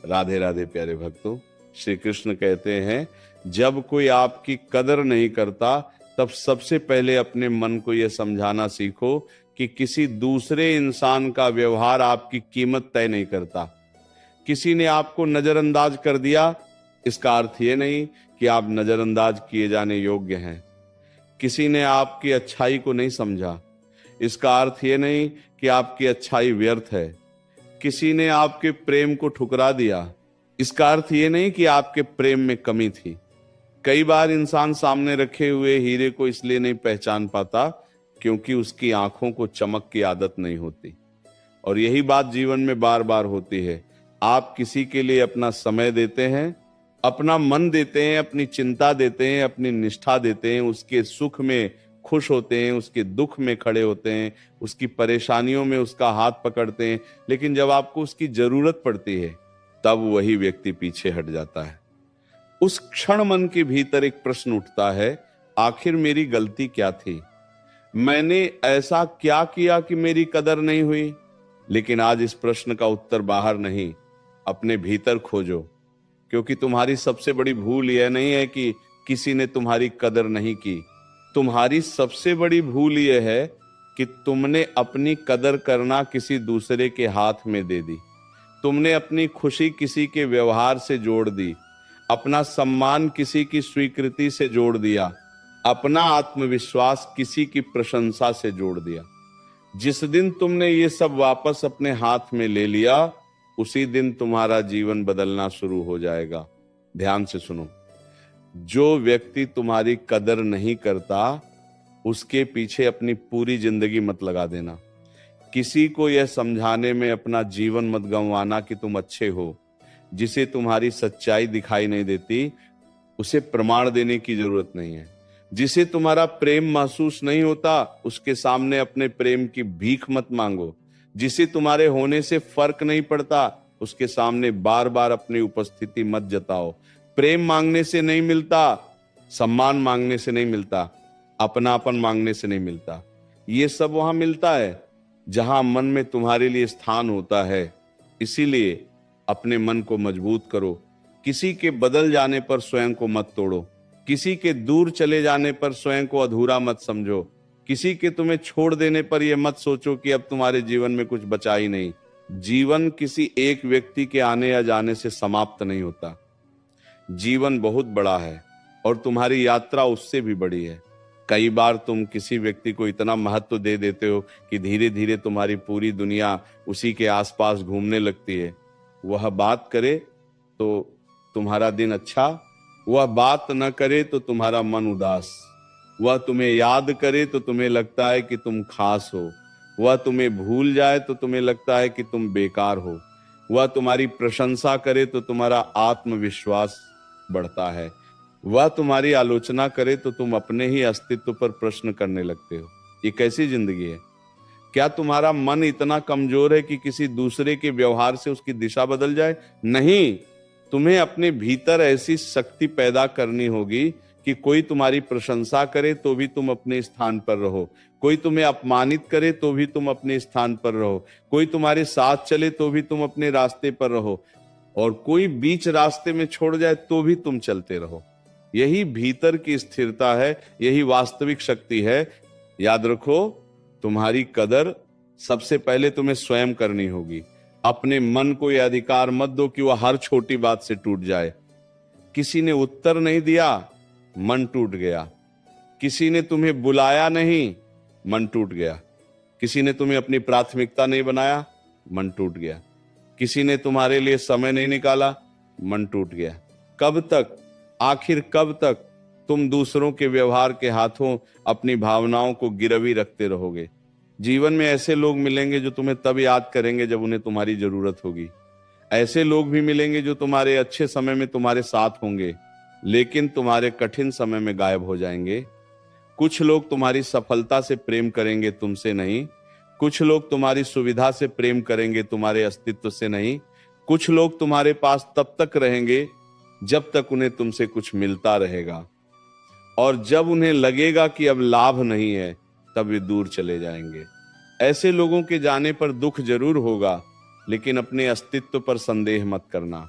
राधे राधे प्यारे भक्तों, श्री कृष्ण कहते हैं जब कोई आपकी कदर नहीं करता तब सबसे पहले अपने मन को यह समझाना सीखो कि किसी दूसरे इंसान का व्यवहार आपकी कीमत तय नहीं करता। किसी ने आपको नजरअंदाज कर दिया, इसका अर्थ यह नहीं कि आप नजरअंदाज किए जाने योग्य हैं। किसी ने आपकी अच्छाई को नहीं समझा, इसका अर्थ यह नहीं कि आपकी अच्छाई व्यर्थ है। किसी ने आपके प्रेम को ठुकरा दिया, इसका अर्थ यह नहीं कि आपके प्रेम में कमी थी। कई बार इंसान सामने रखे हुए हीरे को इसलिए नहीं पहचान पाता क्योंकि उसकी आंखों को चमक की आदत नहीं होती। और यही बात जीवन में बार बार होती है। आप किसी के लिए अपना समय देते हैं, अपना मन देते हैं, अपनी चिंता देते हैं, अपनी निष्ठा देते हैं, उसके सुख में खुश होते हैं, उसके दुख में खड़े होते हैं, उसकी परेशानियों में उसका हाथ पकड़ते हैं, लेकिन जब आपको उसकी जरूरत पड़ती है तब वही व्यक्ति पीछे हट जाता है। उस क्षण मन के भीतर एक प्रश्न उठता है, आखिर मेरी गलती क्या थी? मैंने ऐसा क्या किया कि मेरी कदर नहीं हुई? लेकिन आज इस प्रश्न का उत्तर बाहर नहीं, अपने भीतर खोजो, क्योंकि तुम्हारी सबसे बड़ी भूल यह नहीं है कि किसी ने तुम्हारी कदर नहीं की। तुम्हारी सबसे बड़ी भूल यह है कि तुमने अपनी कदर करना किसी दूसरे के हाथ में दे दी। तुमने अपनी खुशी किसी के व्यवहार से जोड़ दी, अपना सम्मान किसी की स्वीकृति से जोड़ दिया, अपना आत्मविश्वास किसी की प्रशंसा से जोड़ दिया। जिस दिन तुमने ये सब वापस अपने हाथ में ले लिया, उसी दिन तुम्हारा जीवन बदलना शुरू हो जाएगा। ध्यान से सुनो, जो व्यक्ति तुम्हारी कदर नहीं करता उसके पीछे अपनी पूरी जिंदगी मत लगा देना। किसी को यह समझाने में अपना जीवन मत गंवाना कि तुम अच्छे हो। जिसे तुम्हारी सच्चाई दिखाई नहीं देती उसे प्रमाण देने की जरूरत नहीं है। जिसे तुम्हारा प्रेम महसूस नहीं होता उसके सामने अपने प्रेम की भीख मत मांगो। जिसे तुम्हारे होने से फर्क नहीं पड़ता उसके सामने बार बार अपनी उपस्थिति मत जताओ। प्रेम मांगने से नहीं मिलता, सम्मान मांगने से नहीं मिलता, अपनापन मांगने से नहीं मिलता। ये सब वहां मिलता है जहां मन में तुम्हारे लिए स्थान होता है। इसीलिए अपने मन को मजबूत करो। किसी के बदल जाने पर स्वयं को मत तोड़ो। किसी के दूर चले जाने पर स्वयं को अधूरा मत समझो। किसी के तुम्हें छोड़ देने पर यह मत सोचो कि अब तुम्हारे जीवन में कुछ बचा ही नहीं। जीवन किसी एक व्यक्ति के आने या जाने से समाप्त नहीं होता। जीवन बहुत बड़ा है और तुम्हारी यात्रा उससे भी बड़ी है। कई बार तुम किसी व्यक्ति को इतना महत्व दे देते हो कि धीरे धीरे तुम्हारी पूरी दुनिया उसी के आसपास घूमने लगती है। वह बात करे तो तुम्हारा दिन अच्छा, वह बात न करे तो तुम्हारा मन उदास। वह तुम्हें याद करे तो तुम्हें लगता है कि तुम खास हो। वह तुम्हें भूल जाए तो तुम्हें लगता है कि तुम बेकार हो। वह तुम्हारी प्रशंसा करे तो तुम्हारा आत्मविश्वास बढ़ता है। वह तुम्हारी आलोचना करे तो तुम अपने ही अस्तित्व पर प्रश्न करने लगते हो। ये कैसी जिंदगी है? क्या तुम्हारा मन इतना कमजोर है कि किसी दूसरे के व्यवहार से उसकी दिशा बदल जाए? नहीं, तुम्हें अपने भीतर ऐसी शक्ति पैदा करनी होगी कि कोई तुम्हारी प्रशंसा करे तो भी तुम अपने स्थान पर रहो, कोई तुम्हें अपमानित करे तो भी तुम अपने स्थान पर रहो, कोई तुम्हारे साथ चले तो भी तुम अपने रास्ते पर रहो, और कोई बीच रास्ते में छोड़ जाए तो भी तुम चलते रहो। यही भीतर की स्थिरता है, यही वास्तविक शक्ति है। याद रखो, तुम्हारी कदर सबसे पहले तुम्हें स्वयं करनी होगी। अपने मन को यह अधिकार मत दो कि वह हर छोटी बात से टूट जाए। किसी ने उत्तर नहीं दिया, मन टूट गया। किसी ने तुम्हें बुलाया नहीं, मन टूट गया। किसी ने तुम्हें अपनी प्राथमिकता नहीं बनाया, मन टूट गया। किसी ने तुम्हारे लिए समय नहीं निकाला, मन टूट गया। कब तक, आखिर कब तक तुम दूसरों के व्यवहार के हाथों अपनी भावनाओं को गिरवी रखते रहोगे? जीवन में ऐसे लोग मिलेंगे जो तुम्हें तब याद करेंगे जब उन्हें तुम्हारी जरूरत होगी। ऐसे लोग भी मिलेंगे जो तुम्हारे अच्छे समय में तुम्हारे साथ होंगे, लेकिन तुम्हारे कठिन समय में गायब हो जाएंगे। कुछ लोग तुम्हारी सफलता से प्रेम करेंगे, तुमसे नहीं। कुछ लोग तुम्हारी सुविधा से प्रेम करेंगे, तुम्हारे अस्तित्व से नहीं। कुछ लोग तुम्हारे पास तब तक रहेंगे जब तक उन्हें तुमसे कुछ मिलता रहेगा, और जब उन्हें लगेगा कि अब लाभ नहीं है तब वे दूर चले जाएंगे। ऐसे लोगों के जाने पर दुख जरूर होगा, लेकिन अपने अस्तित्व पर संदेह मत करना।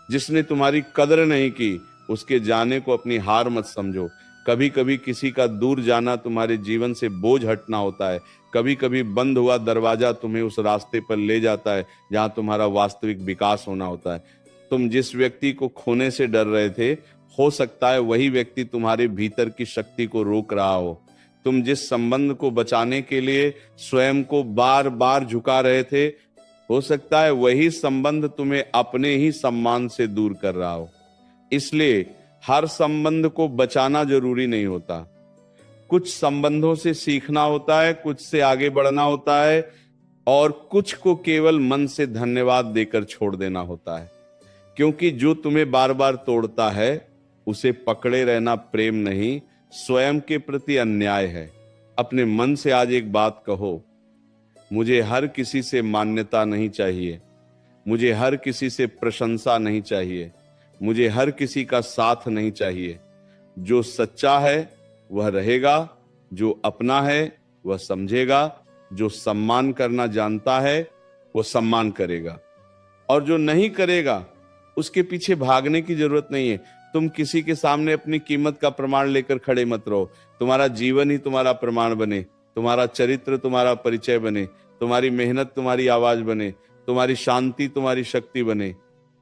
जिसने तुम्हारी कदर नहीं की, उसके जाने को अपनी हार मत समझो। कभी कभी किसी का दूर जाना तुम्हारे जीवन से बोझ हटना होता है। कभी कभी बंद हुआ दरवाजा तुम्हें उस रास्ते पर ले जाता है जहां तुम्हारा वास्तविक विकास होना होता है। तुम जिस व्यक्ति को खोने से डर रहे थे, हो सकता है वही व्यक्ति तुम्हारे भीतर की शक्ति को रोक रहा हो। तुम जिस संबंध को बचाने के लिए स्वयं को बार बार झुका रहे थे, हो सकता है वही संबंध तुम्हें अपने ही सम्मान से दूर कर रहा हो। इसलिए हर संबंध को बचाना जरूरी नहीं होता। कुछ संबंधों से सीखना होता है, कुछ से आगे बढ़ना होता है, और कुछ को केवल मन से धन्यवाद देकर छोड़ देना होता है। क्योंकि जो तुम्हें बार बार तोड़ता है, उसे पकड़े रहना प्रेम नहीं, स्वयं के प्रति अन्याय है। अपने मन से आज एक बात कहो, मुझे हर किसी से मान्यता नहीं चाहिए, मुझे हर किसी से प्रशंसा नहीं चाहिए, मुझे हर किसी का साथ नहीं चाहिए। जो सच्चा है वह रहेगा, जो अपना है वह समझेगा, जो सम्मान करना जानता है वह सम्मान करेगा, और जो नहीं करेगा उसके पीछे भागने की जरूरत नहीं है। तुम किसी के सामने अपनी कीमत का प्रमाण लेकर खड़े मत रहो। तुम्हारा जीवन ही तुम्हारा प्रमाण बने, तुम्हारा चरित्र तुम्हारा परिचय बने, तुम्हारी मेहनत तुम्हारी आवाज बने, तुम्हारी शांति तुम्हारी शक्ति बने,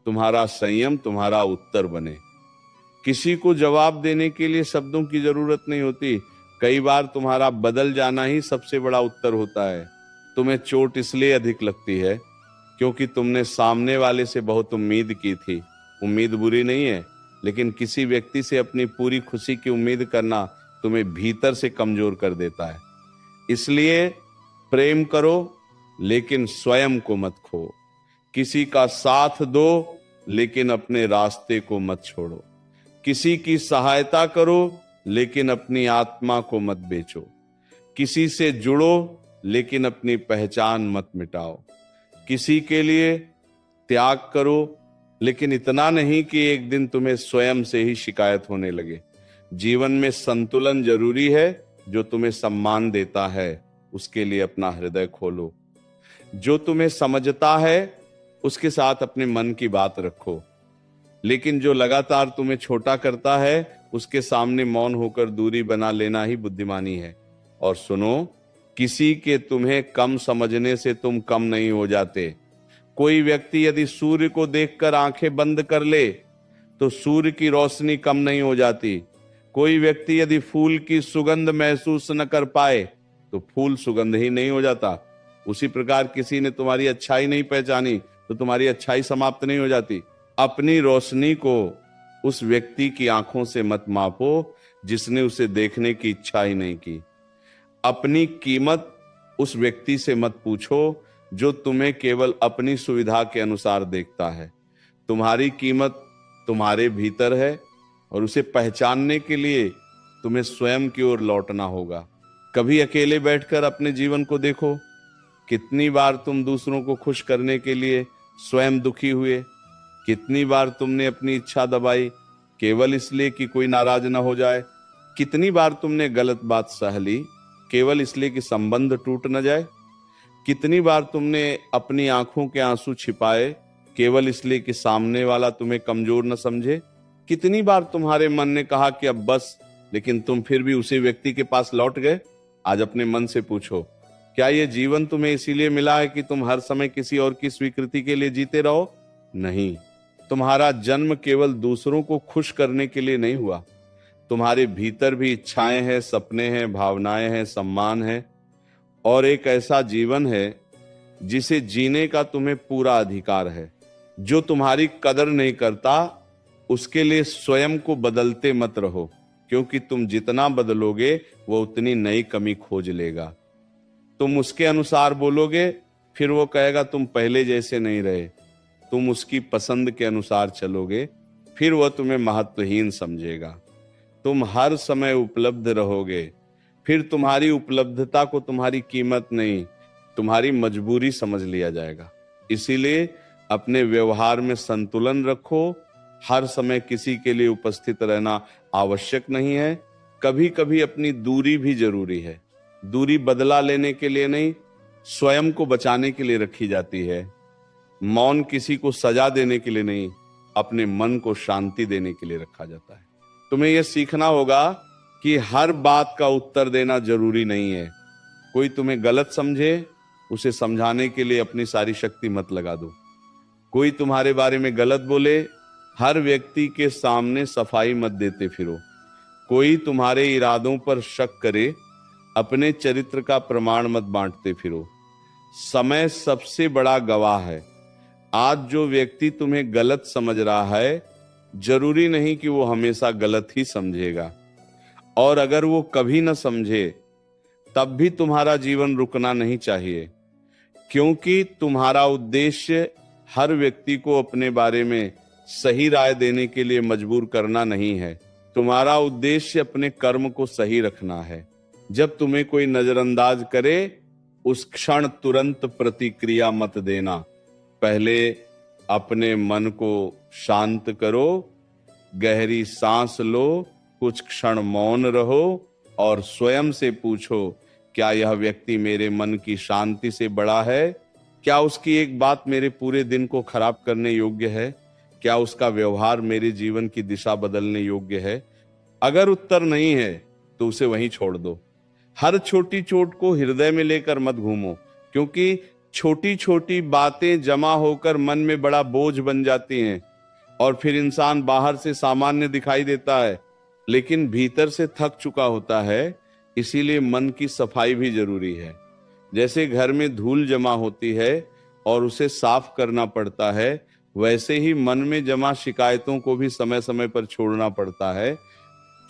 तुम्हारा संयम तुम्हारा उत्तर बने। किसी को जवाब देने के लिए शब्दों की जरूरत नहीं होती। कई बार तुम्हारा बदल जाना ही सबसे बड़ा उत्तर होता है। तुम्हें चोट इसलिए अधिक लगती है क्योंकि तुमने सामने वाले से बहुत उम्मीद की थी। उम्मीद बुरी नहीं है, लेकिन किसी व्यक्ति से अपनी पूरी खुशी की उम्मीद करना तुम्हें भीतर से कमजोर कर देता है। इसलिए प्रेम करो, लेकिन स्वयं को मत खो। किसी का साथ दो, लेकिन अपने रास्ते को मत छोड़ो। किसी की सहायता करो, लेकिन अपनी आत्मा को मत बेचो। किसी से जुड़ो, लेकिन अपनी पहचान मत मिटाओ। किसी के लिए त्याग करो, लेकिन इतना नहीं कि एक दिन तुम्हें स्वयं से ही शिकायत होने लगे। जीवन में संतुलन जरूरी है। जो तुम्हें सम्मान देता है उसके लिए अपना हृदय खोलो। जो तुम्हें समझता है उसके साथ अपने मन की बात रखो, लेकिन जो लगातार तुम्हें छोटा करता है उसके सामने मौन होकर दूरी बना लेना ही बुद्धिमानी है। और सुनो, किसी के तुम्हें कम समझने से तुम कम नहीं हो जाते। कोई व्यक्ति यदि सूर्य को देखकर आंखें बंद कर ले तो सूर्य की रोशनी कम नहीं हो जाती। कोई व्यक्ति यदि फूल की सुगंध महसूस न कर पाए तो फूल सुगंध ही नहीं हो जाता। उसी प्रकार किसी ने तुम्हारी अच्छाई नहीं पहचानी तो तुम्हारी अच्छाई समाप्त नहीं हो जाती। अपनी रोशनी को उस व्यक्ति की आंखों से मत मापो जिसने उसे देखने की इच्छा ही नहीं की। अपनी कीमत उस व्यक्ति से मत पूछो जो तुम्हें केवल अपनी सुविधा के अनुसार देखता है। तुम्हारी कीमत तुम्हारे भीतर है और उसे पहचानने के लिए तुम्हें स्वयं की ओर लौटना होगा। कभी अकेले बैठकर अपने जीवन को देखो। कितनी बार तुम दूसरों को खुश करने के लिए स्वयं दुखी हुए। कितनी बार तुमने अपनी इच्छा दबाई केवल इसलिए कि कोई नाराज ना हो जाए। कितनी बार तुमने गलत बात सह ली केवल इसलिए कि संबंध टूट न जाए। कितनी बार तुमने अपनी आंखों के आंसू छिपाए केवल इसलिए कि सामने वाला तुम्हें कमजोर न समझे। कितनी बार तुम्हारे मन ने कहा कि अब बस, लेकिन तुम फिर भी उसी व्यक्ति के पास लौट गए। आज अपने मन से पूछो, क्या यह जीवन तुम्हें इसीलिए मिला है कि तुम हर समय किसी और की स्वीकृति के लिए जीते रहो? नहीं, तुम्हारा जन्म केवल दूसरों को खुश करने के लिए नहीं हुआ। तुम्हारे भीतर भी इच्छाएं हैं, सपने हैं, भावनाएं हैं, सम्मान है और एक ऐसा जीवन है जिसे जीने का तुम्हें पूरा अधिकार है। जो तुम्हारी कदर नहीं करता उसके लिए स्वयं को बदलते मत रहो, क्योंकि तुम जितना बदलोगे वो उतनी नई कमी खोज लेगा। तुम उसके अनुसार बोलोगे, फिर वो कहेगा तुम पहले जैसे नहीं रहे। तुम उसकी पसंद के अनुसार चलोगे, फिर वह तुम्हें महत्वहीन समझेगा। तुम हर समय उपलब्ध रहोगे, फिर तुम्हारी उपलब्धता को तुम्हारी कीमत नहीं, तुम्हारी मजबूरी समझ लिया जाएगा। इसीलिए अपने व्यवहार में संतुलन रखो। हर समय किसी के लिए उपस्थित रहना आवश्यक नहीं है। कभी कभी अपनी दूरी भी जरूरी है। दूरी बदला लेने के लिए नहीं, स्वयं को बचाने के लिए रखी जाती है। मौन किसी को सजा देने के लिए नहीं, अपने मन को शांति देने के लिए रखा जाता है। तुम्हें यह सीखना होगा कि हर बात का उत्तर देना जरूरी नहीं है। कोई तुम्हें गलत समझे, उसे समझाने के लिए अपनी सारी शक्ति मत लगा दो। कोई तुम्हारे बारे में गलत बोले, हर व्यक्ति के सामने सफाई मत देते फिरो। कोई तुम्हारे इरादों पर शक करे, अपने चरित्र का प्रमाण मत बांटते फिरो। समय सबसे बड़ा गवाह है। आज जो व्यक्ति तुम्हें गलत समझ रहा है, जरूरी नहीं कि वो हमेशा गलत ही समझेगा, और अगर वो कभी न समझे तब भी तुम्हारा जीवन रुकना नहीं चाहिए, क्योंकि तुम्हारा उद्देश्य हर व्यक्ति को अपने बारे में सही राय देने के लिए मजबूर करना नहीं है। तुम्हारा उद्देश्य अपने कर्म को सही रखना है। जब तुम्हें कोई नजरअंदाज करे, उस क्षण तुरंत प्रतिक्रिया मत देना। पहले अपने मन को शांत करो, गहरी सांस लो, कुछ क्षण मौन रहो और स्वयं से पूछो, क्या यह व्यक्ति मेरे मन की शांति से बड़ा है? क्या उसकी एक बात मेरे पूरे दिन को खराब करने योग्य है? क्या उसका व्यवहार मेरे जीवन की दिशा बदलने योग्य है? अगर उत्तर नहीं है तो उसे वहीं छोड़ दो। हर छोटी चोट को हृदय में लेकर मत घूमो, क्योंकि छोटी छोटी बातें जमा होकर मन में बड़ा बोझ बन जाती हैं और फिर इंसान बाहर से सामान्य दिखाई देता है, लेकिन भीतर से थक चुका होता है। इसीलिए मन की सफाई भी जरूरी है। जैसे घर में धूल जमा होती है और उसे साफ करना पड़ता है, वैसे ही मन में जमा शिकायतों को भी समय समय पर छोड़ना पड़ता है।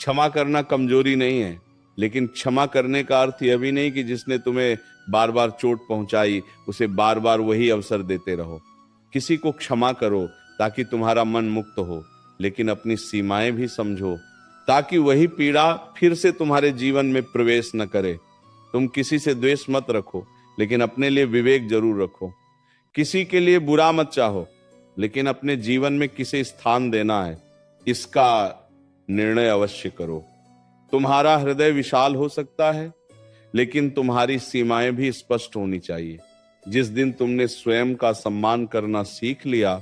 क्षमा करना कमजोरी नहीं है, लेकिन क्षमा करने का अर्थ यह भी नहीं कि जिसने तुम्हें बार बार चोट पहुंचाई उसे बार बार वही अवसर देते रहो। किसी को क्षमा करो ताकि तुम्हारा मन मुक्त हो, लेकिन अपनी सीमाएं भी समझो, ताकि वही पीड़ा फिर से तुम्हारे जीवन में प्रवेश न करे। तुम किसी से द्वेष मत रखो, लेकिन अपने लिए विवेक जरूर रखो। किसी के लिए बुरा मत चाहो, लेकिन अपने जीवन में किसे स्थान देना है, इसका निर्णय अवश्य करो। तुम्हारा हृदय विशाल हो सकता है, लेकिन तुम्हारी सीमाएं भी स्पष्ट होनी चाहिए। जिस दिन तुमने स्वयं का सम्मान करना सीख लिया,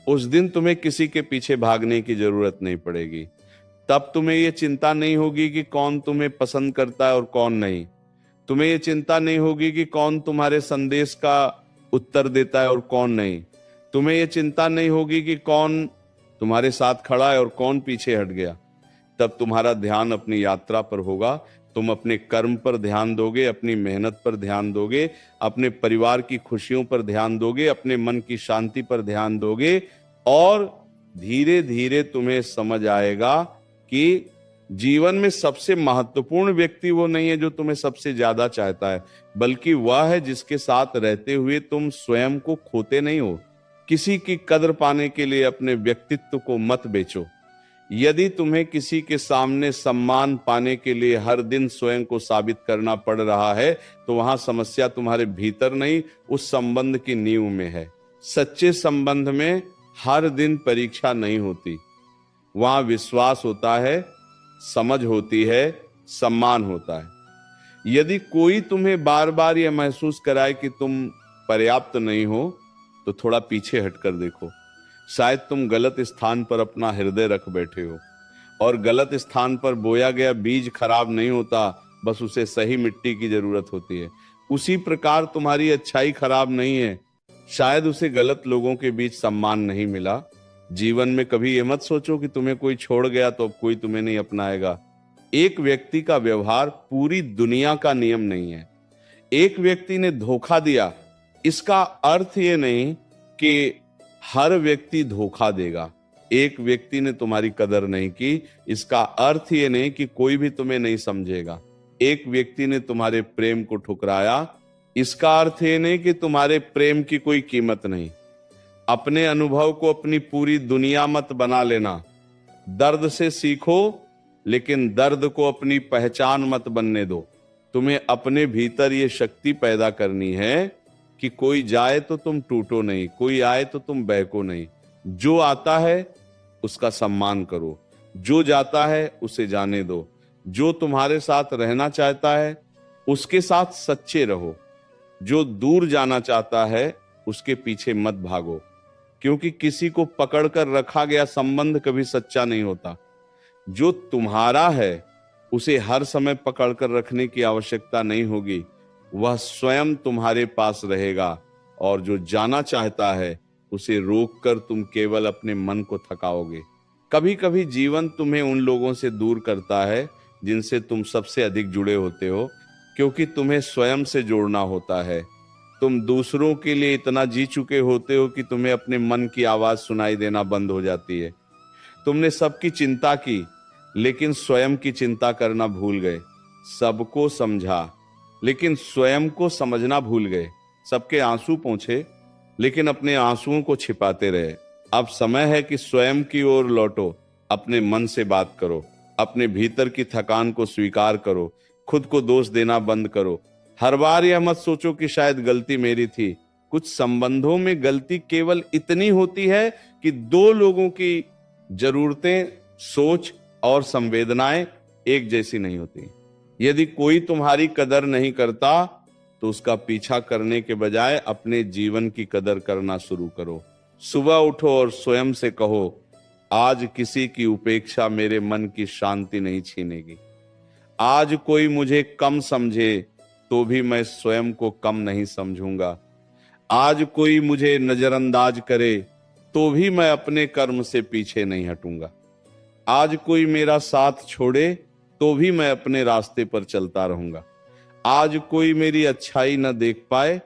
उस दिन तुम्हें किसी के पीछे भागने की जरूरत नहीं पड़ेगी। तब तुम्हें यह चिंता नहीं होगी कि कौन तुम्हें पसंद करता है और कौन नहीं। तुम्हें यह चिंता नहीं होगी कि कौन तुम्हारे संदेश का उत्तर देता है और कौन नहीं। तुम्हें यह चिंता नहीं होगी कि कौन तुम्हारे साथ खड़ा है और कौन पीछे हट गया। तब तुम्हारा ध्यान अपनी यात्रा पर होगा। तुम अपने कर्म पर ध्यान दोगे, अपनी मेहनत पर ध्यान दोगे, अपने परिवार की खुशियों पर ध्यान दोगे, अपने मन की शांति पर ध्यान दोगे, और धीरे धीरे तुम्हें समझ आएगा कि जीवन में सबसे महत्वपूर्ण व्यक्ति वो नहीं है जो तुम्हें सबसे ज्यादा चाहता है, बल्कि वह है जिसके साथ रहते हुए तुम स्वयं को खोते नहीं हो। किसी की कदर पाने के लिए अपने व्यक्तित्व को मत बेचो। यदि तुम्हें किसी के सामने सम्मान पाने के लिए हर दिन स्वयं को साबित करना पड़ रहा है, तो वहां समस्या तुम्हारे भीतर नहीं, उस संबंध की नींव में है। सच्चे संबंध में हर दिन परीक्षा नहीं होती, वहां विश्वास होता है, समझ होती है, सम्मान होता है। यदि कोई तुम्हें बार बार यह महसूस कराए कि तुम पर्याप्त नहीं हो, तो थोड़ा पीछे हटकर देखो। शायद तुम गलत स्थान पर अपना हृदय रख बैठे हो, और गलत स्थान पर बोया गया बीज खराब नहीं होता, बस उसे सही मिट्टी की जरूरत होती है। उसी प्रकार तुम्हारी अच्छाई खराब नहीं है, शायद उसे गलत लोगों के बीच सम्मान नहीं मिला। जीवन में कभी ये मत सोचो कि तुम्हें कोई छोड़ गया तो अब कोई तुम्हें नहीं अपनाएगा। एक व्यक्ति का व्यवहार पूरी दुनिया का नियम नहीं है। एक व्यक्ति ने धोखा दिया, इसका अर्थ ये नहीं कि हर व्यक्ति धोखा देगा। एक व्यक्ति ने तुम्हारी कदर नहीं की, इसका अर्थ ये नहीं कि कोई भी तुम्हें नहीं समझेगा। एक व्यक्ति ने तुम्हारे प्रेम को ठुकराया, इसका अर्थ ये नहीं कि तुम्हारे प्रेम की कोई कीमत नहीं। अपने अनुभव को अपनी पूरी दुनिया मत बना लेना। दर्द से सीखो, लेकिन दर्द को अपनी पहचान मत बनने दो। तुम्हें अपने भीतर ये शक्ति पैदा करनी है कि कोई जाए तो तुम टूटो नहीं, कोई आए तो तुम बहको नहीं। जो आता है उसका सम्मान करो, जो जाता है उसे जाने दो। जो तुम्हारे साथ रहना चाहता है उसके साथ सच्चे रहो, जो दूर जाना चाहता है उसके पीछे मत भागो। क्योंकि किसी को पकड़कर रखा गया संबंध कभी सच्चा नहीं होता। जो तुम्हारा है उसे हर समय पकड़कर रखने की आवश्यकता नहीं होगी, वह स्वयं तुम्हारे पास रहेगा। और जो जाना चाहता है उसे रोककर तुम केवल अपने मन को थकाओगे। कभी कभी जीवन तुम्हें उन लोगों से दूर करता है जिनसे तुम सबसे अधिक जुड़े होते हो, क्योंकि तुम्हें स्वयं से जोड़ना होता है। तुम दूसरों के लिए इतना जी चुके होते हो कि तुम्हें अपने मन की आवाज सुनाई देना बंद हो जाती है। तुमने सबकी चिंता की, लेकिन स्वयं की चिंता करना भूल गए। सबको समझा, लेकिन स्वयं को समझना भूल गए। सबके आंसू पोंछे, लेकिन अपने आंसुओं को छिपाते रहे। अब समय है कि स्वयं की ओर लौटो, अपने मन से बात करो, अपने भीतर की थकान को स्वीकार करो, खुद को दोष देना बंद करो। हर बार यह मत सोचो कि शायद गलती मेरी थी। कुछ संबंधों में गलती केवल इतनी होती है कि दो लोगों की जरूरतें, सोच और संवेदनाएं एक जैसी नहीं होती। यदि कोई तुम्हारी कदर नहीं करता तो उसका पीछा करने के बजाय अपने जीवन की कदर करना शुरू करो। सुबह उठो और स्वयं से कहो, आज किसी की उपेक्षा मेरे मन की शांति नहीं छीनेगी। आज कोई मुझे कम समझे तो भी मैं स्वयं को कम नहीं समझूंगा। आज कोई मुझे नजरअंदाज करे तो भी मैं अपने कर्म से पीछे नहीं हटूंगा। आज कोई मेरा साथ छोड़े तो भी मैं अपने रास्ते पर चलता रहूंगा। आज कोई मेरी अच्छाई न देख पाए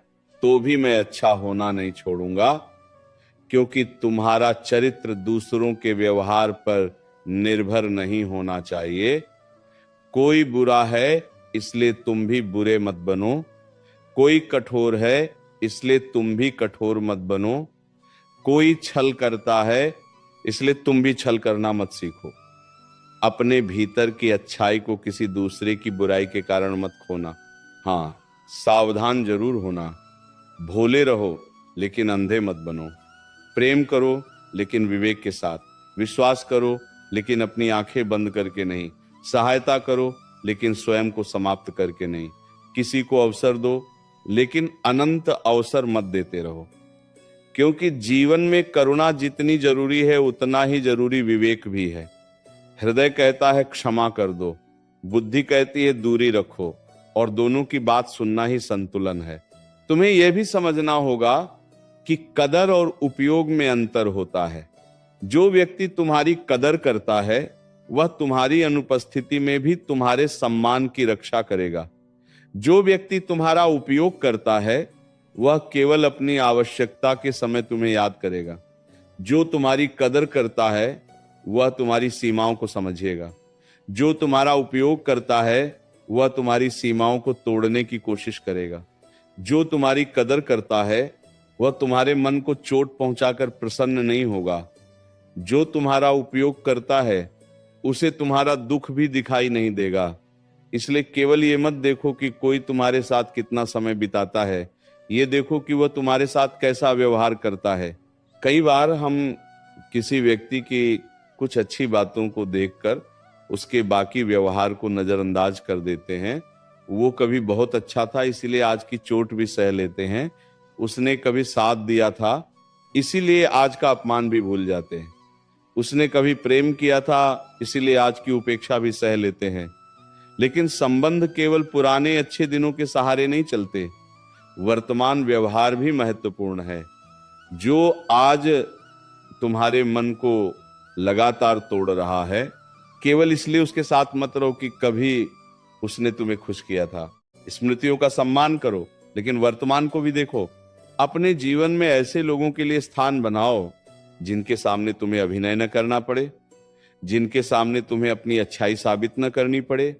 तो भी मैं अच्छा होना नहीं छोड़ूंगा, क्योंकि तुम्हारा चरित्र दूसरों के व्यवहार पर निर्भर नहीं होना चाहिए। कोई बुरा है इसलिए तुम भी बुरे मत बनो। कोई कठोर है इसलिए तुम भी कठोर मत बनो। कोई छल करता है इसलिए तुम भी छल करना मत सीखो। अपने भीतर की अच्छाई को किसी दूसरे की बुराई के कारण मत खोना। हाँ, सावधान जरूर होना। भोले रहो लेकिन अंधे मत बनो। प्रेम करो लेकिन विवेक के साथ। विश्वास करो लेकिन अपनी आंखें बंद करके नहीं। सहायता करो लेकिन स्वयं को समाप्त करके नहीं। किसी को अवसर दो लेकिन अनंत अवसर मत देते रहो, क्योंकि जीवन में करुणा जितनी जरूरी है उतना ही जरूरी विवेक भी है। हृदय कहता है क्षमा कर दो, बुद्धि कहती है दूरी रखो, और दोनों की बात सुनना ही संतुलन है। तुम्हें यह भी समझना होगा कि कदर और उपयोग में अंतर होता है। जो व्यक्ति तुम्हारी कदर करता है वह तुम्हारी अनुपस्थिति में भी तुम्हारे सम्मान की रक्षा करेगा। जो व्यक्ति तुम्हारा उपयोग करता है वह केवल अपनी आवश्यकता के समय तुम्हें याद करेगा। जो तुम्हारी कदर करता है वह तुम्हारी सीमाओं को समझेगा। जो तुम्हारा उपयोग करता है वह तुम्हारी सीमाओं को तोड़ने की कोशिश करेगा। जो तुम्हारी कदर करता है वह तुम्हारे मन को चोट पहुंचाकर प्रसन्न नहीं होगा। जो तुम्हारा उपयोग करता है उसे तुम्हारा दुख भी दिखाई नहीं देगा। इसलिए केवल ये मत देखो कि कोई तुम्हारे साथ कितना समय बिताता है, ये देखो कि वह तुम्हारे साथ कैसा व्यवहार करता है। कई बार हम किसी व्यक्ति की कुछ अच्छी बातों को देखकर उसके बाकी व्यवहार को नजरअंदाज कर देते हैं। वो कभी बहुत अच्छा था इसीलिए आज की चोट भी सह लेते हैं। उसने कभी साथ दिया था इसीलिए आज का अपमान भी भूल जाते हैं। उसने कभी प्रेम किया था इसीलिए आज की उपेक्षा भी सह लेते हैं। लेकिन संबंध केवल पुराने अच्छे दिनों के सहारे नहीं चलते, वर्तमान व्यवहार भी महत्वपूर्ण है। जो आज तुम्हारे मन को लगातार तोड़ रहा है, केवल इसलिए उसके साथ मत रहो कि कभी उसने तुम्हें खुश किया था। स्मृतियों का सम्मान करो लेकिन वर्तमान को भी देखो। अपने जीवन में ऐसे लोगों के लिए स्थान बनाओ जिनके सामने तुम्हें अभिनय न करना पड़े, जिनके सामने तुम्हें अपनी अच्छाई साबित न करनी पड़े,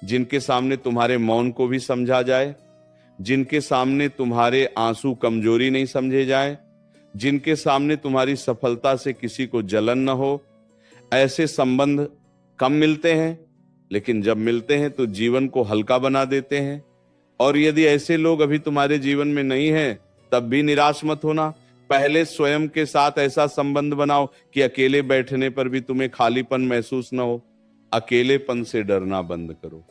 जिनके सामने तुम्हारे मौन को भी समझा जाए, जिनके सामने तुम्हारे आंसू कमजोरी नहीं समझे जाए, जिनके सामने तुम्हारी सफलता से किसी को जलन न हो। ऐसे संबंध कम मिलते हैं, लेकिन जब मिलते हैं तो जीवन को हल्का बना देते हैं। और यदि ऐसे लोग अभी तुम्हारे जीवन में नहीं हैं, तब भी निराश मत होना। पहले स्वयं के साथ ऐसा संबंध बनाओ कि अकेले बैठने पर भी तुम्हें खालीपन महसूस न हो। अकेलेपन से डरना बंद करो।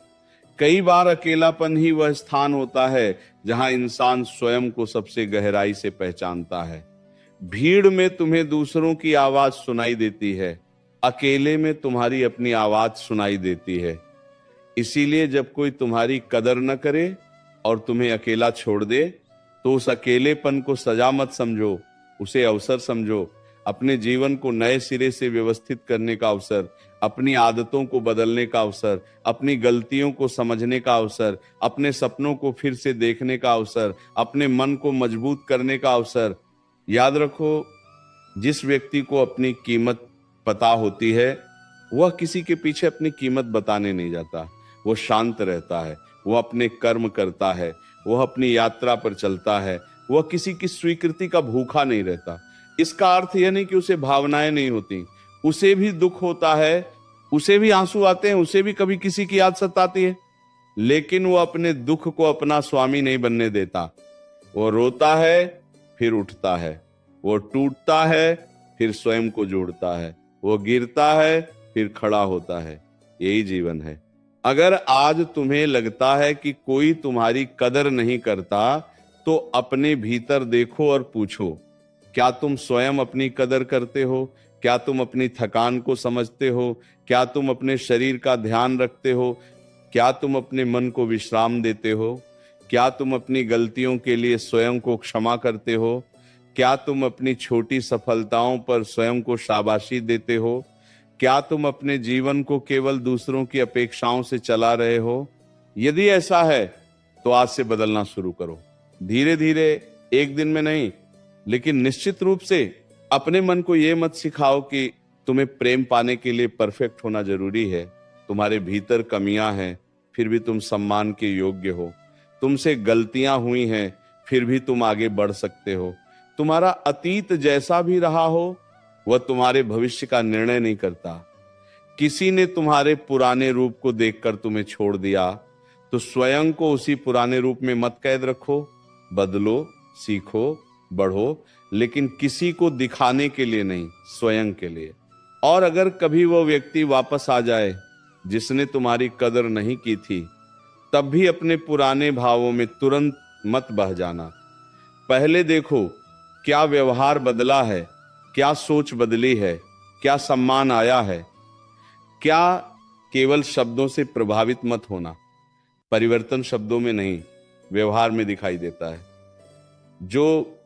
कई बार अकेलापन ही वह स्थान होता है जहां इंसान स्वयं को सबसे गहराई से पहचानता है। भीड़ में तुम्हें दूसरों की आवाज सुनाई देती है, अकेले में तुम्हारी अपनी आवाज सुनाई देती है। इसीलिए जब कोई तुम्हारी कदर न करे और तुम्हें अकेला छोड़ दे, तो उस अकेलेपन को सजा मत समझो, उसे अवसर समझो। अपने जीवन को नए सिरे से व्यवस्थित करने का अवसर, अपनी आदतों को बदलने का अवसर, अपनी गलतियों को समझने का अवसर, अपने सपनों को फिर से देखने का अवसर, अपने मन को मजबूत करने का अवसर। याद रखो, जिस व्यक्ति को अपनी कीमत पता होती है, वह किसी के पीछे अपनी कीमत बताने नहीं जाता। वो शांत रहता है, वह अपने कर्म करता है, वह अपनी यात्रा पर चलता है, वह किसी की स्वीकृति का भूखा नहीं रहता। इसका अर्थ यह नहीं कि उसे भावनाएं नहीं होती, उसे भी दुख होता है, उसे भी आंसू आते हैं, उसे भी कभी किसी की याद सताती है, लेकिन वो अपने दुख को अपना स्वामी नहीं बनने देता। वो रोता है, फिर उठता है, वो टूटता है, फिर स्वयं को जोड़ता है, वो गिरता है, फिर खड़ा होता है। यही जीवन है। अगर आज तुम्हें लगता है कि कोई तुम्हारी कदर नहीं करता, तो अपने भीतर देखो और पूछो, क्या तुम स्वयं अपनी कदर करते हो? क्या तुम अपनी थकान को समझते हो? क्या तुम अपने शरीर का ध्यान रखते हो? क्या तुम अपने मन को विश्राम देते हो? क्या तुम अपनी गलतियों के लिए स्वयं को क्षमा करते हो? क्या तुम अपनी छोटी सफलताओं पर स्वयं को शाबाशी देते हो? क्या तुम अपने जीवन को केवल दूसरों की अपेक्षाओं से चला रहे हो? यदि ऐसा है, तो आज से बदलना शुरू करो। धीरे धीरे, एक दिन में नहीं, लेकिन निश्चित रूप से। अपने मन को यह मत सिखाओ कि तुम्हें प्रेम पाने के लिए परफेक्ट होना जरूरी है। तुम्हारे भीतर कमियां हैं, फिर भी तुम सम्मान के योग्य हो। तुमसे गलतियां हुई हैं, फिर भी तुम आगे बढ़ सकते हो। तुम्हारा अतीत जैसा भी रहा हो, वह तुम्हारे भविष्य का निर्णय नहीं करता। किसी ने तुम्हारे पुराने रूप को देखकर तुम्हें छोड़ दिया, तो स्वयं को उसी पुराने रूप में मत कैद रखो। बदलो, सीखो, बढ़ो, लेकिन किसी को दिखाने के लिए नहीं, स्वयं के लिए। और अगर कभी वो व्यक्ति वापस आ जाए जिसने तुम्हारी कदर नहीं की थी, तब भी अपने पुराने भावों में तुरंत मत बह जाना। पहले देखो, क्या व्यवहार बदला है, क्या सोच बदली है, क्या सम्मान आया है। क्या केवल शब्दों से प्रभावित मत होना। परिवर्तन शब्दों में नहीं, व्यवहार में दिखाई देता है। जो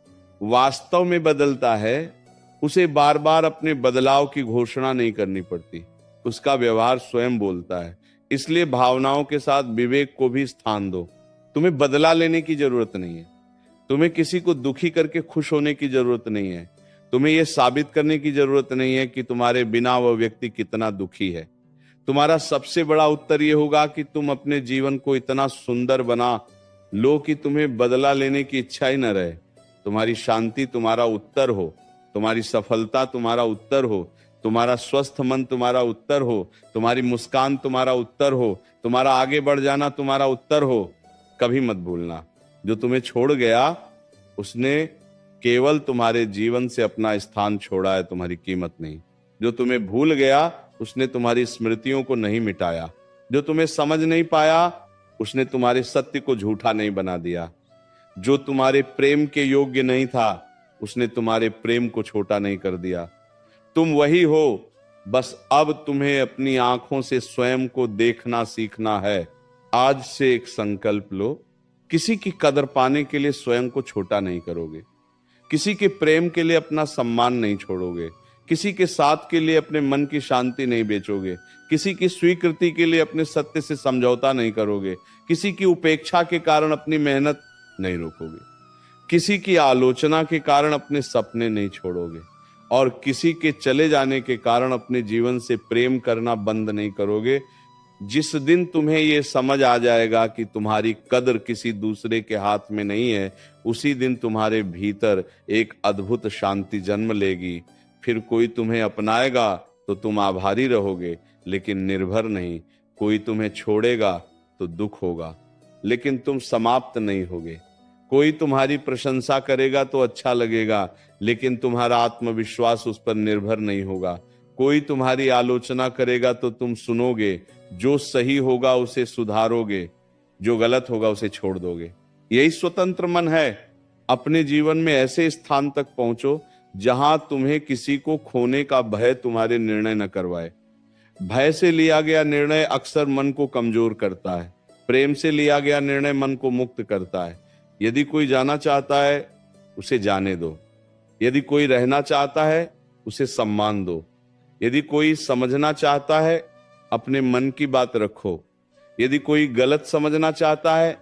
वास्तव में बदलता है, उसे बार बार अपने बदलाव की घोषणा नहीं करनी पड़ती, उसका व्यवहार स्वयं बोलता है। इसलिए भावनाओं के साथ विवेक को भी स्थान दो। तुम्हें बदला लेने की जरूरत नहीं है, तुम्हें किसी को दुखी करके खुश होने की जरूरत नहीं है, तुम्हें यह साबित करने की जरूरत नहीं है कि तुम्हारे बिना वह व्यक्ति कितना दुखी है। तुम्हारा सबसे बड़ा उत्तर यह होगा कि तुम अपने जीवन को इतना सुंदर बना लो कि तुम्हें बदला लेने की इच्छा ही न रहे। तुम्हारी शांति तुम्हारा उत्तर हो, तुम्हारी सफलता तुम्हारा उत्तर हो, तुम्हारा स्वस्थ मन तुम्हारा उत्तर हो, तुम्हारी मुस्कान तुम्हारा उत्तर हो, तुम्हारा आगे बढ़ जाना तुम्हारा उत्तर हो। कभी मत भूलना, जो तुम्हें छोड़ गया उसने केवल तुम्हारे जीवन से अपना स्थान छोड़ा है, तुम्हारी कीमत नहीं। जो तुम्हें भूल गया उसने तुम्हारी स्मृतियों को नहीं मिटाया। जो तुम्हें समझ नहीं पाया उसने तुम्हारे सत्य को झूठा नहीं बना दिया। जो तुम्हारे प्रेम के योग्य नहीं था उसने तुम्हारे प्रेम को छोटा नहीं कर दिया। तुम वही हो, बस अब तुम्हें अपनी आंखों से स्वयं को देखना सीखना है। आज से एक संकल्प लो, किसी की कदर पाने के लिए स्वयं को छोटा नहीं करोगे, किसी के प्रेम के लिए अपना सम्मान नहीं छोड़ोगे, किसी के साथ के लिए अपने मन की शांति नहीं बेचोगे, किसी की स्वीकृति के लिए अपने सत्य से समझौता नहीं करोगे, किसी की उपेक्षा के कारण अपनी मेहनत नहीं रोकोगे, किसी की आलोचना के कारण अपने सपने नहीं छोड़ोगे, और किसी के चले जाने के कारण अपने जीवन से प्रेम करना बंद नहीं करोगे। जिस दिन तुम्हें यह समझ आ जाएगा कि तुम्हारी कदर किसी दूसरे के हाथ में नहीं है, उसी दिन तुम्हारे भीतर एक अद्भुत शांति जन्म लेगी। फिर कोई तुम्हें अपनाएगा तो तुम आभारी रहोगे, लेकिन निर्भर नहीं। कोई तुम्हें छोड़ेगा तो दुख होगा, लेकिन तुम समाप्त नहीं होगे। कोई तुम्हारी प्रशंसा करेगा तो अच्छा लगेगा, लेकिन तुम्हारा आत्मविश्वास उस पर निर्भर नहीं होगा। कोई तुम्हारी आलोचना करेगा तो तुम सुनोगे, जो सही होगा उसे सुधारोगे, जो गलत होगा उसे छोड़ दोगे। यही स्वतंत्र मन है। अपने जीवन में ऐसे स्थान तक पहुंचो जहां तुम्हें किसी को खोने का भय तुम्हारे निर्णय न करवाए। भय से लिया गया निर्णय अक्सर मन को कमजोर करता है। प्रेम से लिया गया निर्णय मन को मुक्त करता है। यदि कोई जाना चाहता है, उसे जाने दो। यदि कोई रहना चाहता है, उसे सम्मान दो। यदि कोई समझना चाहता है, अपने मन की बात रखो। यदि कोई गलत समझना चाहता है,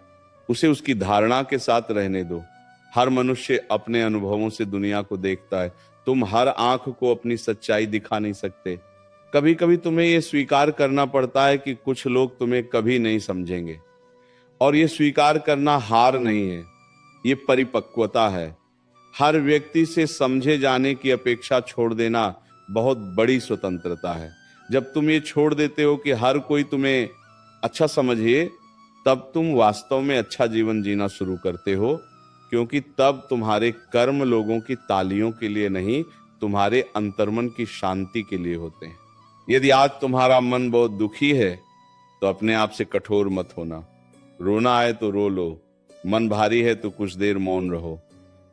उसे उसकी धारणा के साथ रहने दो। हर मनुष्य अपने अनुभवों से दुनिया को देखता है। तुम हर आंख को अपनी सच्चाई दिखा नहीं सकते। कभी कभी तुम्हें यह स्वीकार करना पड़ता है कि कुछ लोग तुम्हें कभी नहीं समझेंगे, और यह स्वीकार करना हार नहीं है, ये परिपक्वता है। हर व्यक्ति से समझे जाने की अपेक्षा छोड़ देना बहुत बड़ी स्वतंत्रता है। जब तुम ये छोड़ देते हो कि हर कोई तुम्हें अच्छा समझे, तब तुम वास्तव में अच्छा जीवन जीना शुरू करते हो, क्योंकि तब तुम्हारे कर्म लोगों की तालियों के लिए नहीं, तुम्हारे अंतर्मन की शांति के लिए होते हैं। यदि आज तुम्हारा मन बहुत दुखी है, तो अपने आप से कठोर मत होना। रोना आए तो रो लो, मन भारी है तो कुछ देर मौन रहो,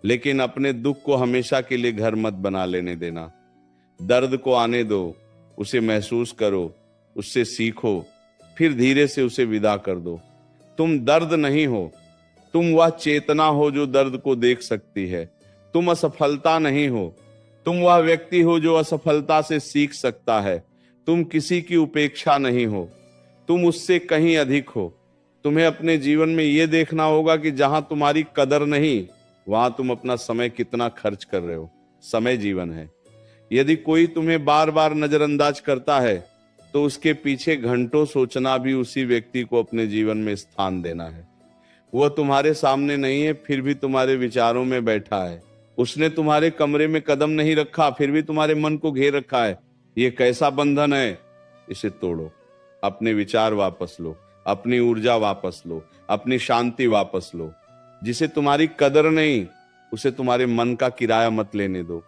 लेकिन अपने दुख को हमेशा के लिए घर मत बना लेने देना। दर्द को आने दो, उसे महसूस करो, उससे सीखो, फिर धीरे से उसे विदा कर दो। तुम दर्द नहीं हो, तुम वह चेतना हो जो दर्द को देख सकती है। तुम असफलता नहीं हो, तुम वह व्यक्ति हो जो असफलता से सीख सकता है। तुम किसी की उपेक्षा नहीं हो, तुम उससे कहीं अधिक हो। तुम्हें अपने जीवन में यह देखना होगा कि जहां तुम्हारी कदर नहीं, वहां तुम अपना समय कितना खर्च कर रहे हो। समय जीवन है। यदि कोई तुम्हें बार बार नजरअंदाज करता है, तो उसके पीछे घंटों सोचना भी उसी व्यक्ति को अपने जीवन में स्थान देना है। वह तुम्हारे सामने नहीं है, फिर भी तुम्हारे विचारों में बैठा है। उसने तुम्हारे कमरे में कदम नहीं रखा, फिर भी तुम्हारे मन को घेर रखा है। ये कैसा बंधन है? इसे तोड़ो। अपने विचार वापस लो, अपनी ऊर्जा वापस लो, अपनी शांति वापस लो। जिसे तुम्हारी कदर नहीं, उसे तुम्हारे मन का किराया मत लेने दो।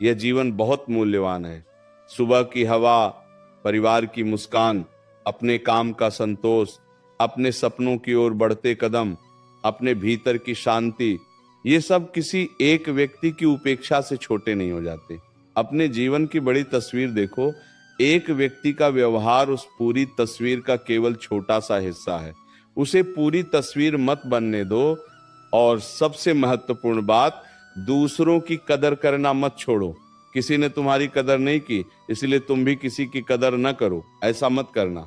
यह जीवन बहुत मूल्यवान है। सुबह की हवा, परिवार की मुस्कान, अपने काम का संतोष, अपने सपनों की ओर बढ़ते कदम, अपने भीतर की शांति, ये सब किसी एक व्यक्ति की उपेक्षा से छोटे नहीं हो जाते। अपने जीवन की बड़ी तस्वीर देखो। एक व्यक्ति का व्यवहार उस पूरी तस्वीर का केवल छोटा सा हिस्सा है। उसे पूरी तस्वीर मत बनने दो। और सबसे महत्वपूर्ण बात, दूसरों की कदर करना मत छोड़ो। किसी ने तुम्हारी कदर नहीं की, इसलिए तुम भी किसी की कदर न करो, ऐसा मत करना।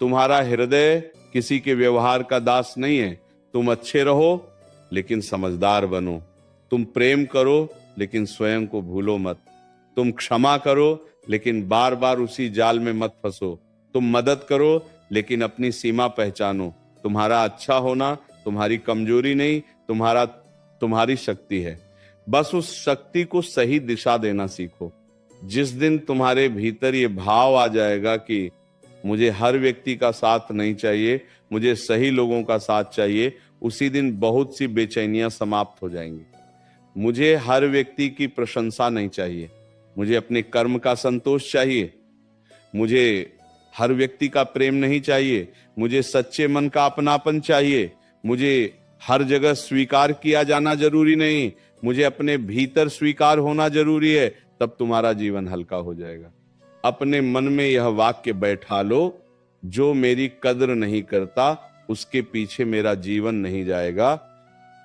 तुम्हारा हृदय किसी के व्यवहार का दास नहीं है। तुम अच्छे रहो, लेकिन समझदार बनो। तुम प्रेम करो, लेकिन स्वयं को भूलो मत। तुम क्षमा करो, लेकिन बार बार उसी जाल में मत फंसो। तुम मदद करो, लेकिन अपनी सीमा पहचानो। तुम्हारा अच्छा होना तुम्हारी कमजोरी नहीं, तुम्हारी शक्ति है। बस उस शक्ति को सही दिशा देना सीखो। जिस दिन तुम्हारे भीतर ये भाव आ जाएगा कि मुझे हर व्यक्ति का साथ नहीं चाहिए, मुझे सही लोगों का साथ चाहिए, उसी दिन बहुत सी बेचैनियां समाप्त हो जाएंगी। मुझे हर व्यक्ति की प्रशंसा नहीं चाहिए, मुझे अपने कर्म का संतोष चाहिए। मुझे हर व्यक्ति का प्रेम नहीं चाहिए, मुझे सच्चे मन का अपनापन चाहिए। मुझे हर जगह स्वीकार किया जाना जरूरी नहीं, मुझे अपने भीतर स्वीकार होना जरूरी है। तब तुम्हारा जीवन हल्का हो जाएगा। अपने मन में यह वाक्य बैठा लो, जो मेरी कद्र नहीं करता उसके पीछे मेरा जीवन नहीं जाएगा।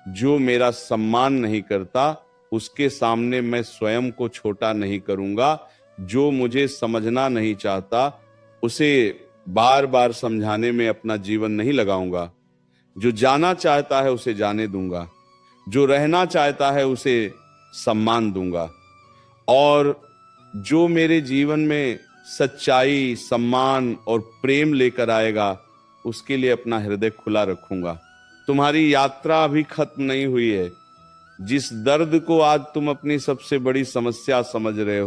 जो मेरा सम्मान नहीं करता उसके सामने मैं स्वयं को छोटा नहीं करूंगा। जो मुझे समझना नहीं चाहता उसे बार बार समझाने में अपना जीवन नहीं लगाऊंगा। जो जाना चाहता है उसे जाने दूंगा। जो रहना चाहता है उसे सम्मान दूंगा। और जो मेरे जीवन में सच्चाई, सम्मान और प्रेम लेकर आएगा, उसके लिए अपना हृदय खुला रखूंगा। तुम्हारी यात्रा अभी खत्म नहीं हुई है। जिस दर्द को आज तुम अपनी सबसे बड़ी समस्या समझ रहे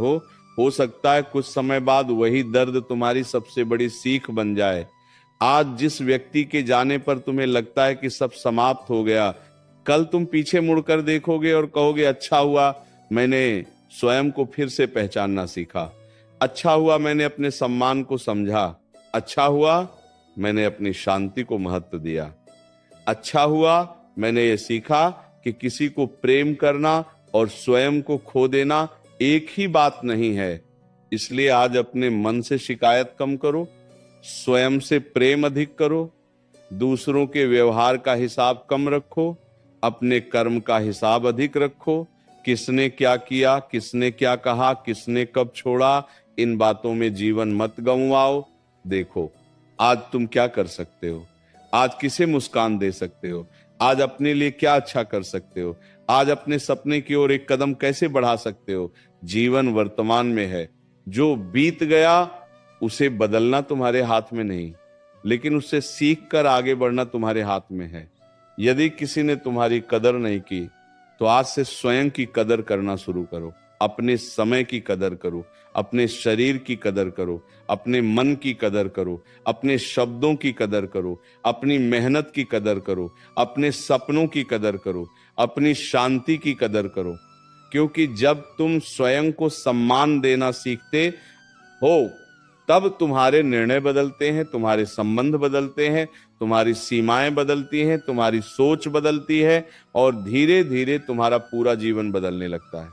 हो सकता है कुछ समय बाद वही दर्द तुम्हारी सबसे बड़ी सीख बन जाए। आज जिस व्यक्ति के जाने पर तुम्हें लगता है कि सब समाप्त हो गया, कल तुम पीछे मुड़कर देखोगे और कहोगे, अच्छा हुआ मैंने स्वयं को फिर से पहचानना सीखा। अच्छा हुआ मैंने अपने सम्मान को समझा। अच्छा हुआ मैंने अपनी शांति को महत्व दिया। अच्छा हुआ मैंने ये सीखा कि किसी को प्रेम करना और स्वयं को खो देना एक ही बात नहीं है। इसलिए आज अपने मन से शिकायत कम करो, स्वयं से प्रेम अधिक करो, दूसरों के व्यवहार का हिसाब कम रखो, अपने कर्म का हिसाब अधिक रखो। किसने क्या किया, किसने क्या कहा, किसने कब छोड़ा, इन बातों में जीवन मत गंवाओ। देखो आज तुम क्या कर सकते हो, आज किसे मुस्कान दे सकते हो, आज अपने लिए क्या अच्छा कर सकते हो, आज अपने सपने की ओर एक कदम कैसे बढ़ा सकते हो। जीवन वर्तमान में है, जो बीत गया उसे बदलना तुम्हारे हाथ में नहीं, लेकिन उससे सीख कर आगे बढ़ना तुम्हारे हाथ में है। यदि किसी ने तुम्हारी कदर नहीं की तो आज से स्वयं की कदर करना शुरू करो। अपने समय की कदर करो, अपने शरीर की कदर करो, अपने मन की कदर करो, अपने शब्दों की कदर करो, अपनी मेहनत की कदर करो, अपने सपनों की कदर करो, अपनी शांति की कदर करो। क्योंकि जब तुम स्वयं को सम्मान देना सीखते हो तब तुम्हारे निर्णय बदलते हैं, तुम्हारे संबंध बदलते हैं, तुम्हारी सीमाएं बदलती हैं, तुम्हारी सोच बदलती है और धीरे धीरे तुम्हारा पूरा जीवन बदलने लगता है।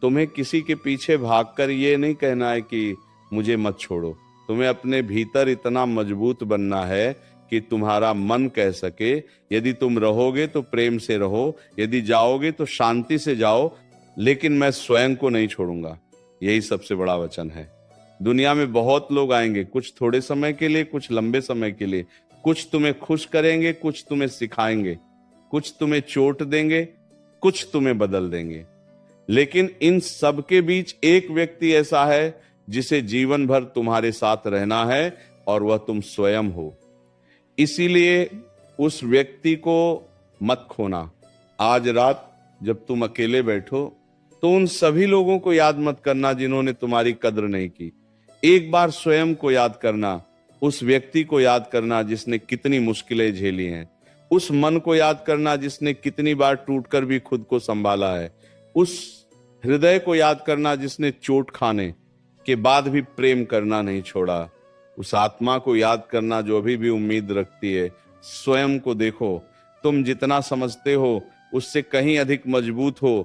तुम्हें किसी के पीछे भागकर ये नहीं कहना है कि मुझे मत छोड़ो। तुम्हें अपने भीतर इतना मजबूत बनना है कि तुम्हारा मन कह सके यदि तुम रहोगे तो प्रेम से रहो, यदि जाओगे तो शांति से जाओ, लेकिन मैं स्वयं को नहीं छोड़ूंगा। यही सबसे बड़ा वचन है। दुनिया में बहुत लोग आएंगे, कुछ थोड़े समय के लिए, कुछ लंबे समय के लिए। कुछ तुम्हें खुश करेंगे, कुछ तुम्हें सिखाएंगे, कुछ तुम्हें चोट देंगे, कुछ तुम्हें बदल देंगे। लेकिन इन सब के बीच एक व्यक्ति ऐसा है जिसे जीवन भर तुम्हारे साथ रहना है और वह तुम स्वयं हो। इसीलिए उस व्यक्ति को मत खोना। आज रात जब तुम अकेले बैठो तो उन सभी लोगों को याद मत करना जिन्होंने तुम्हारी कद्र नहीं की। एक बार स्वयं को याद करना, उस व्यक्ति को याद करना जिसने कितनी मुश्किलें झेली हैं, उस मन को याद करना जिसने कितनी बार टूटकर भी खुद को संभाला है, उस हृदय को याद करना जिसने चोट खाने के बाद भी प्रेम करना नहीं छोड़ा, उस आत्मा को याद करना जो अभी भी उम्मीद रखती है। स्वयं को देखो, तुम जितना समझते हो उससे कहीं अधिक मजबूत हो।